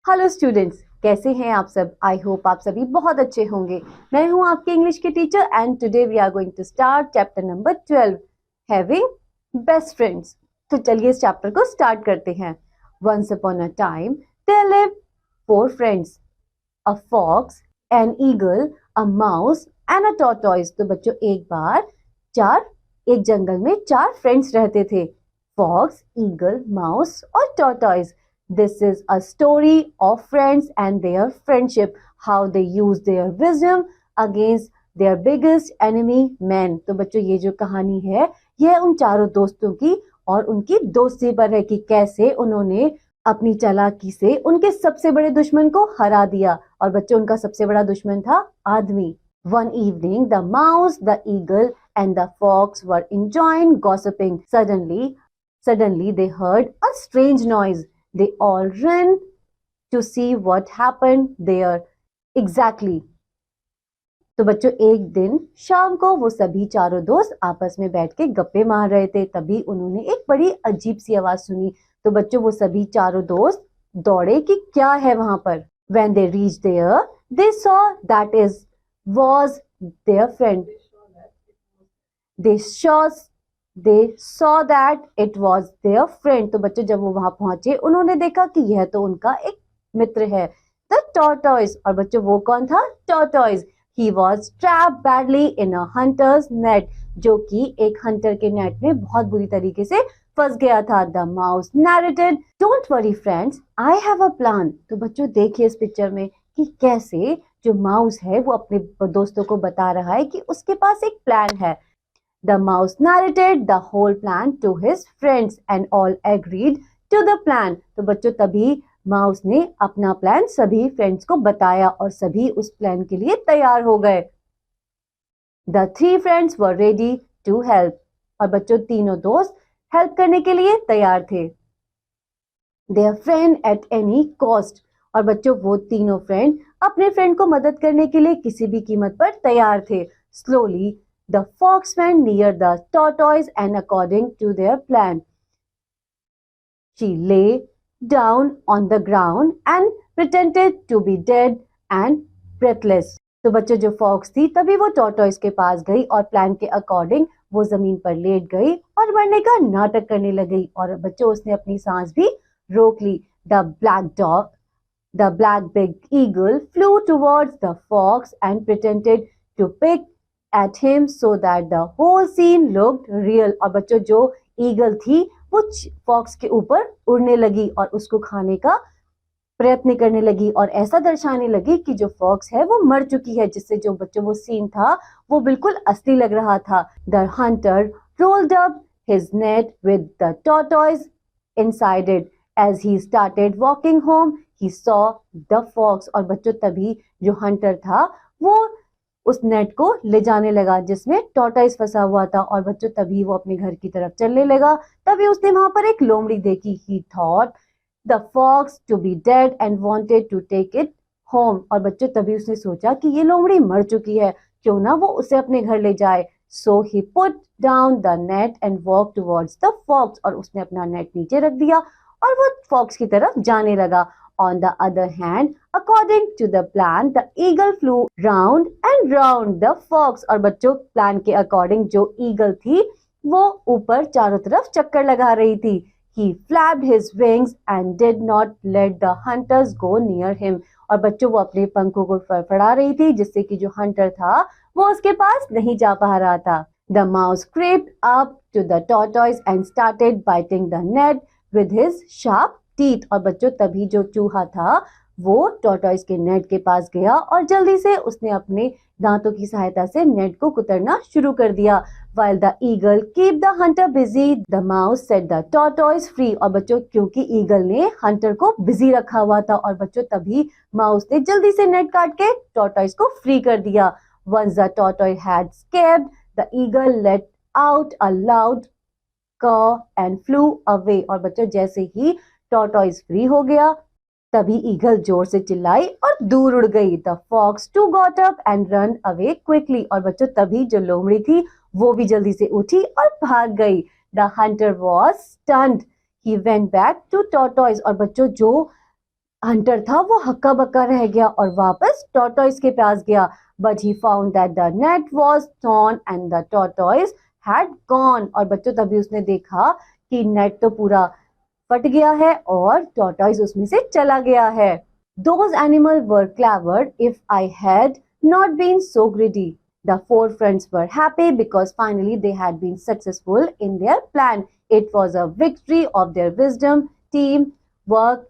Hello students, कैसे हैं आप सब। आई होप आप सभी बहुत अच्छे होंगे। मैं हूं आपके इंग्लिश के teacher and today we are going to start chapter number 12 having best friends. तो चलिए इस चैप्टर को स्टार्ट करते हैं। Once upon a time there live 4 friends, a fox, an eagle, a mouse and a tortoise. तो बच्चों एक जंगल में 4 फ्रेंड्स रहते थे, फॉक्स, ईगल, माउस और tortoise. This is a story of friends and their friendship, how they use their wisdom against their biggest enemy men। तो बच्चों ये जो कहानी है यह उन चारों दोस्तों की और उनकी दोस्ती पर है कि कैसे उन्होंने अपनी चालाकी से उनके सबसे बड़े दुश्मन को हरा दिया। और बच्चों उनका सबसे बड़ा दुश्मन था आदमी। One evening the mouse, the eagle and the fox were enjoying gossiping. Suddenly they heard a strange noise. They all ran to see what happened there. Exactly. तो बच्चों एक दिन शाम को वो सभी चारों दोस्त आपस में बैठ के गप्पे मार रहे थे, तभी उन्होंने एक बड़ी अजीब सी आवाज सुनी। तो बच्चों वो सभी चारों दोस्त दौड़े कि क्या है वहां पर। When they reached there, they saw that is was their friend. They saw that it was their friend. तो बच्चों जब वो वहां पहुंचे उन्होंने देखा कि यह तो उनका एक मित्र है, the tortoise। और बच्चों वो कौन था? tortoise। He was trapped badly in a hunter's net, जो कि एक हंटर के नेट में बहुत बुरी तरीके से फंस गया था। The mouse narrated, "Don't worry friends, I have a plan." तो बच्चों देखिए इस पिक्चर में कि कैसे जो माउस है वो अपने दोस्तों को बता रहा है कि उसके पास एक प्लान है। The mouse narrated the whole plan to his friends and all agreed to the plan। तो बच्चों तभी माउस ने अपना प्लान सभी फ्रेंड्स को बताया और सभी उस प्लान के लिए तैयार हो गए। The 3 friends were ready to help। और बच्चों तीनों दोस्त हेल्प करने के लिए तैयार थे। Their friend at any cost। और बच्चों वो तीनों फ्रेंड अपने फ्रेंड को मदद करने के लिए किसी भी कीमत पर तैयार थे। Slowly the fox went near the tortoise and according to their plan, she lay down on the ground and pretended to be dead and breathless। तो बच्चों जो फॉक्स थी तभी वो टॉर्टॉइस के पास गई और प्लान के अकॉर्डिंग वो जमीन पर लेट गई और मरने का नाटक करने लगी। और बच्चों उसने अपनी सांस भी रोक ली। The black big eagle flew towards the fox and pretended to pick at him so that the whole scene looked real। और बच्चों जो ईगल थी वो फॉक्स के ऊपर उड़ने लगी और उसको खाने का प्रयत्न करने लगी और ऐसा दर्शाने लगी कि जो फॉक्स है वो मर चुकी है, जिससे जो बच्चों वो सीन था वो बिल्कुल असली लग रहा था। The hunter rolled up his net with the tortoise inside it. As he started walking home, he saw the fox। और बच्चों तभी जो हंटर था वो उस नेट को ले जाने लगा जिसमें टॉर्टॉइस फंसा हुआ था। और बच्चों तभी वो अपने घर की तरफ चलने लगा, तभी उसने वहां पर एक लोमड़ी देखी। He thought the fox to be dead and wanted to take it home। और बच्चों तभी उसने सोचा कि ये लोमड़ी मर चुकी है, क्यों ना वो उसे अपने घर ले जाए। So he put down the net and walked towards the fox। और उसने अपना नेट नीचे रख दिया और वो फॉक्स की तरफ जाने लगा। On the other hand, according to the plan, the eagle flew round and round the fox। और बच्चों प्लान के अकॉर्डिंग जो ईगल थी वो ऊपर चारों तरफ चक्कर लगा रही थी। He flapped his wings and did not let the hunters go near him। और बच्चों वो अपने पंखों को फड़फड़ा रही थी जिससे कि जो हंटर था वो उसके पास नहीं जा पा रहा था। The mouse crept up to the tortoise and started biting the net with his sharp teeth। और बच्चों तभी जो चूहा था वो टॉर्टॉइस के नेट के पास गया और जल्दी से उसने अपने दांतों की सहायता से नेट को कुतरना शुरू कर दिया। While the eagle kept the hunter busy, the mouse set the tortoise free। और बच्चों क्योंकि ईगल ने हंटर को बिजी रखा हुआ था और बच्चों तभी माउस ने जल्दी से नेट काट के टॉर्टॉइस को फ्री कर दिया। Once the tortoise had escaped, the eagle let out a loud caw and flew away। और बच्चों जैसे ही टॉर्टॉइस फ्री हो गया तभी ईगल जोर से चिल्लाई और दूर उड़ गई। The fox too got up and ran away quickly। और बच्चों तभी जो लोमड़ी थी वो भी जल्दी से उठी और भाग गई। The hunter was stunned। He went back to tortoise। और बच्चों जो हंटर था वो हक्का बक्का रह गया और वापस टॉर्टोइस के पास गया, but he found that the net was torn and the tortoise had gone. और बच्चों तभी उसने देखा कि नेट तो पूरा फट गया है और टॉर्टोइस उसमें से चला गया है। Those animals were clever. If I had not been so greedy. The four friends were happy because finally they had been successful in their plan. It was a victory of their wisdom, team, work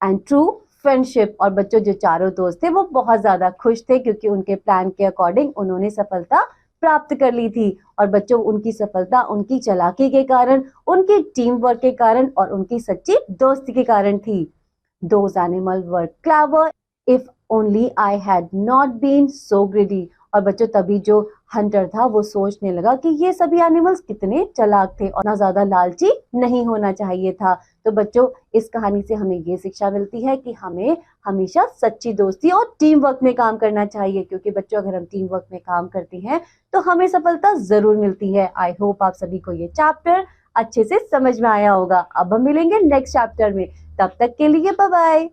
and true friendship. और बच्चों जो चारों दोस्त थे वो बहुत ज्यादा खुश थे क्योंकि उनके प्लान के अकॉर्डिंग उन्होंने सफलता प्राप्त कर ली थी। और बच्चों उनकी सफलता उनकी चालाकी के कारण, उनकी टीम वर्क के कारण और उनकी सच्ची दोस्ती के कारण थी। Those animals were clever. If only I had not been so greedy. और बच्चों तभी जो हंटर था वो सोचने लगा कि ये सभी एनिमल्स कितने चालाक थे और ना ज्यादा लालची नहीं होना चाहिए था। तो बच्चों इस कहानी से हमें ये शिक्षा मिलती है कि हमें हमेशा सच्ची दोस्ती और टीम वर्क में काम करना चाहिए, क्योंकि बच्चों अगर हम टीम वर्क में काम करते हैं तो हमें सफलता जरूर मिलती है। आई होप आप सभी को ये चैप्टर अच्छे से समझ में आया होगा। अब हम मिलेंगे नेक्स्ट चैप्टर में, तब तक के लिए बाय बाय।